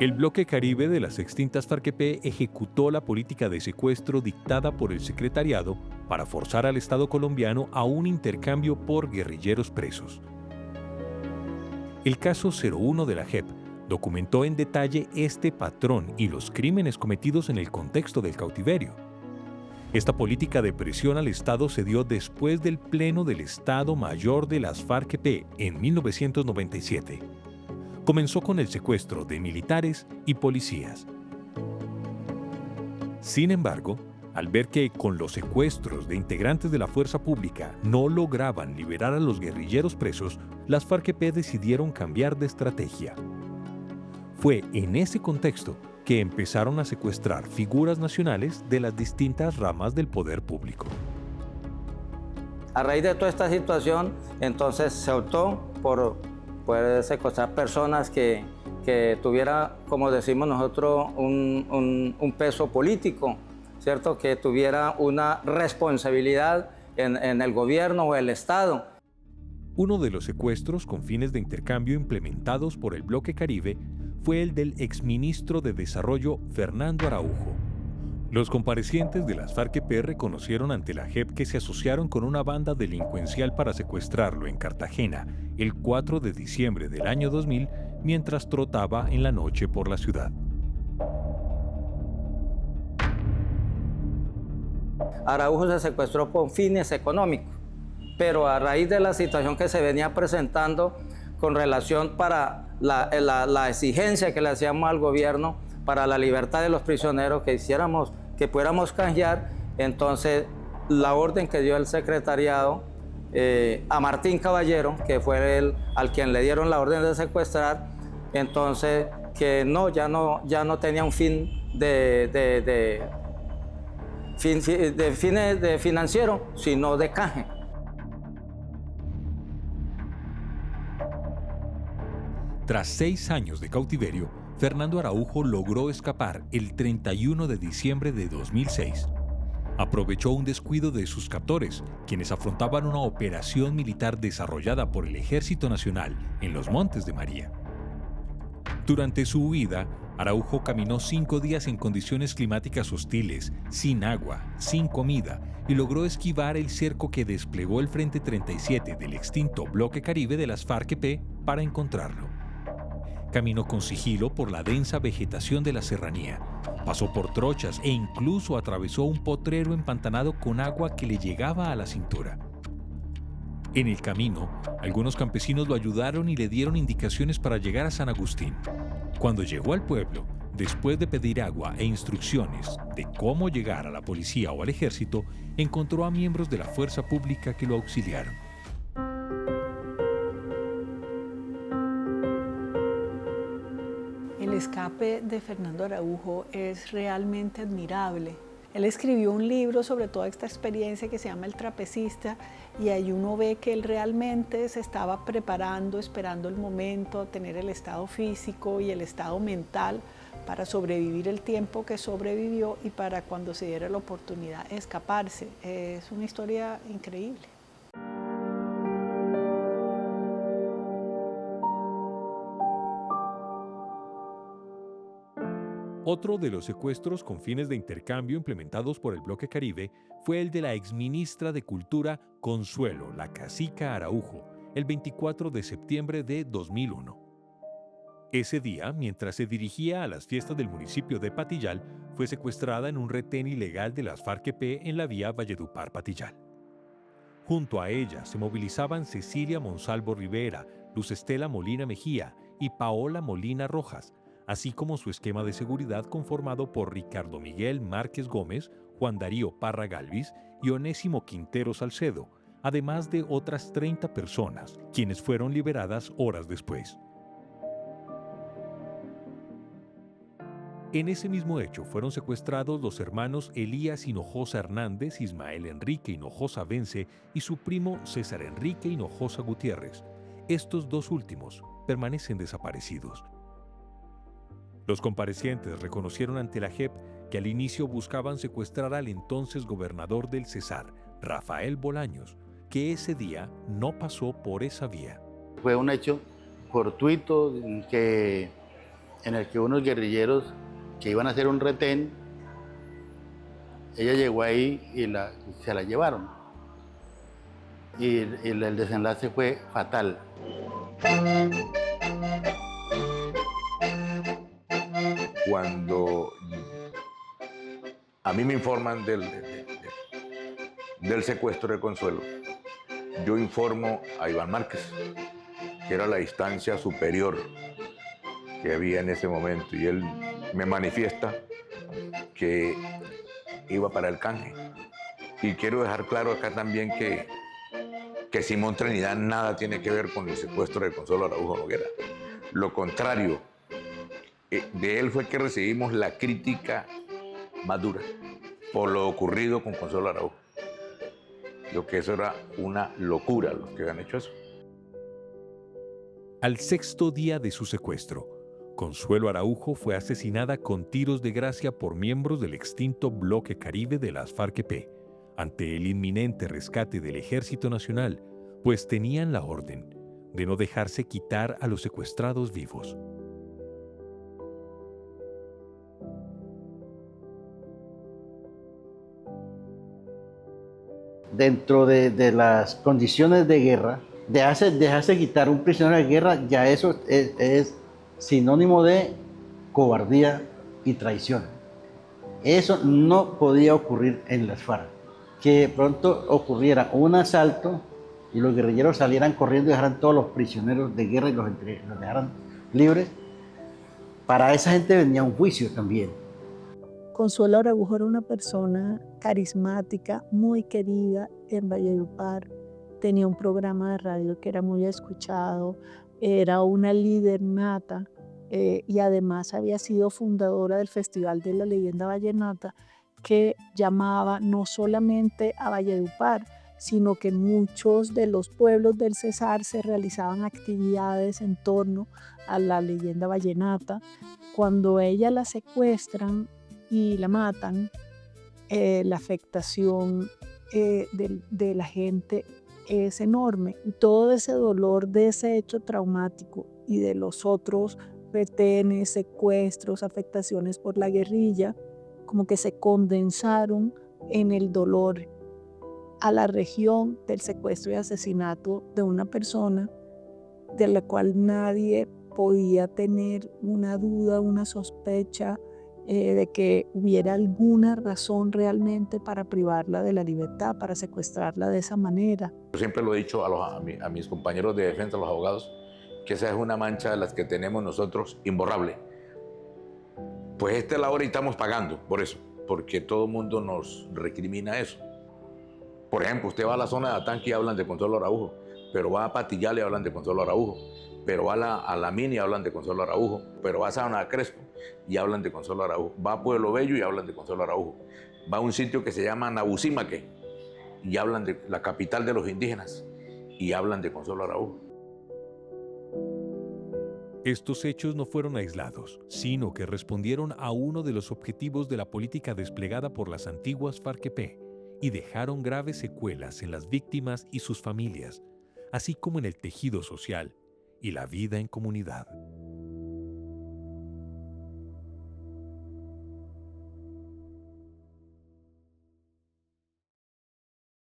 El bloque Caribe de las extintas FARC-EP ejecutó la política de secuestro dictada por el secretariado para forzar al Estado colombiano a un intercambio por guerrilleros presos. El caso 01 de la JEP documentó en detalle este patrón y los crímenes cometidos en el contexto del cautiverio. Esta política de presión al Estado se dio después del pleno del Estado Mayor de las FARC-EP en 1997. Comenzó con el secuestro de militares y policías. Sin embargo, al ver que con los secuestros de integrantes de la fuerza pública no lograban liberar a los guerrilleros presos, las FARC-EP decidieron cambiar de estrategia. Fue en ese contexto que empezaron a secuestrar figuras nacionales de las distintas ramas del poder público. A raíz de toda esta situación, entonces se optó por poder secuestrar personas que tuviera, como decimos nosotros, un peso político, ¿cierto? Que tuviera una responsabilidad en el gobierno o el Estado. Uno de los secuestros con fines de intercambio implementados por el Bloque Caribe fue el del exministro de Desarrollo Fernando Araujo. Los comparecientes de las FARC-EP reconocieron ante la JEP que se asociaron con una banda delincuencial para secuestrarlo en Cartagena el 4 de diciembre del año 2000 mientras trotaba en la noche por la ciudad. Araujo se secuestró por fines económicos, pero a raíz de la situación que se venía presentando con relación para la exigencia que le hacíamos al gobierno para la libertad de los prisioneros, que pudiéramos canjear, entonces la orden que dio el secretariado a Martín Caballero, que fue al quien le dieron la orden de secuestrar, entonces que no, ya no tenía un fin de financiero, sino de canje. Tras 6 años de cautiverio, Fernando Araujo logró escapar el 31 de diciembre de 2006. Aprovechó un descuido de sus captores, quienes afrontaban una operación militar desarrollada por el Ejército Nacional en los Montes de María. Durante su huida, Araujo caminó 5 días en condiciones climáticas hostiles, sin agua, sin comida, y logró esquivar el cerco que desplegó el Frente 37 del extinto Bloque Caribe de las FARC-EP para encontrarlo. Caminó con sigilo por la densa vegetación de la serranía, pasó por trochas e incluso atravesó un potrero empantanado con agua que le llegaba a la cintura. En el camino, algunos campesinos lo ayudaron y le dieron indicaciones para llegar a San Agustín. Cuando llegó al pueblo, después de pedir agua e instrucciones de cómo llegar a la policía o al ejército, encontró a miembros de la fuerza pública que lo auxiliaron. El escape de Fernando Araujo es realmente admirable. Él escribió un libro sobre toda esta experiencia que se llama El Trapecista, y ahí uno ve que él realmente se estaba preparando, esperando el momento, tener el estado físico y el estado mental para sobrevivir el tiempo que sobrevivió y para cuando se diera la oportunidad escaparse. Es una historia increíble. Otro de los secuestros con fines de intercambio implementados por el Bloque Caribe fue el de la exministra de Cultura Consuelo La Cacica Araujo, el 24 de septiembre de 2001. Ese día, mientras se dirigía a las fiestas del municipio de Patillal, fue secuestrada en un retén ilegal de las FARC-EP en la vía Valledupar-Patillal. Junto a ella se movilizaban Cecilia Monsalvo Rivera, Luz Estela Molina Mejía y Paola Molina Rojas, así como su esquema de seguridad conformado por Ricardo Miguel Márquez Gómez, Juan Darío Parra Galvis y Onésimo Quintero Salcedo, además de otras 30 personas, quienes fueron liberadas horas después. En ese mismo hecho fueron secuestrados los hermanos Elías Hinojosa Hernández, Ismael Enrique Hinojosa Vence y su primo César Enrique Hinojosa Gutiérrez. Estos dos últimos permanecen desaparecidos. Los comparecientes reconocieron ante la JEP que al inicio buscaban secuestrar al entonces gobernador del Cesar, Rafael Bolaños, que ese día no pasó por esa vía. Fue un hecho fortuito en el que unos guerrilleros que iban a hacer un retén, ella llegó ahí y se la llevaron. Y el desenlace fue fatal. Cuando a mí me informan del secuestro de Consuelo, yo informo a Iván Márquez, que era la instancia superior que había en ese momento, y él me manifiesta que iba para el canje. Y quiero dejar claro acá también que Simón Trinidad nada tiene que ver con el secuestro de Consuelo Araujo Noguera. Lo contrario, de él fue que recibimos la crítica más dura por lo ocurrido con Consuelo Araujo. Lo que eso era una locura, los que habían hecho eso. Al sexto día de su secuestro, Consuelo Araujo fue asesinada con tiros de gracia por miembros del extinto Bloque Caribe de las FARC-EP, ante el inminente rescate del Ejército Nacional, pues tenían la orden de no dejarse quitar a los secuestrados vivos. Dentro de las condiciones de guerra, dejarse quitar un prisionero de guerra, ya eso es sinónimo de cobardía y traición. Eso no podía ocurrir en las FARC. Que pronto ocurriera un asalto y los guerrilleros salieran corriendo y dejaran todos los prisioneros de guerra y los dejaran libres. Para esa gente venía un juicio también. Consuelo Araujo era una persona carismática, muy querida en Valledupar. Tenía un programa de radio que era muy escuchado, era una líder nata y además había sido fundadora del Festival de la Leyenda Vallenata, que llamaba no solamente a Valledupar, sino que en muchos de los pueblos del Cesar se realizaban actividades en torno a la leyenda vallenata. Cuando ella la secuestran y la matan, la afectación de la gente es enorme. Y todo ese dolor de ese hecho traumático y de los otros retenes, secuestros, afectaciones por la guerrilla, como que se condensaron en el dolor a la región del secuestro y asesinato de una persona de la cual nadie podía tener una duda, una sospecha de que hubiera alguna razón realmente para privarla de la libertad, para secuestrarla de esa manera. Yo siempre lo he dicho a mis compañeros de defensa, a los abogados, que esa es una mancha de las que tenemos nosotros imborrable. Pues esta es la hora y estamos pagando por eso, porque todo el mundo nos recrimina eso. Por ejemplo, usted va a la zona de Atanque y hablan de Consuelo Araujo, pero va a Patillal y hablan de Consuelo Araujo, pero va a la Mina y hablan de Consuelo Araujo, pero va a Sabana Crespo y hablan de Consuelo Araujo, va a Pueblo Bello y hablan de Consuelo Araujo, va a un sitio que se llama Nabucimaque y hablan de la capital de los indígenas y hablan de Consuelo Araujo. Estos hechos no fueron aislados, sino que respondieron a uno de los objetivos de la política desplegada por las antiguas FARC-EP y dejaron graves secuelas en las víctimas y sus familias, así como en el tejido social y la vida en comunidad.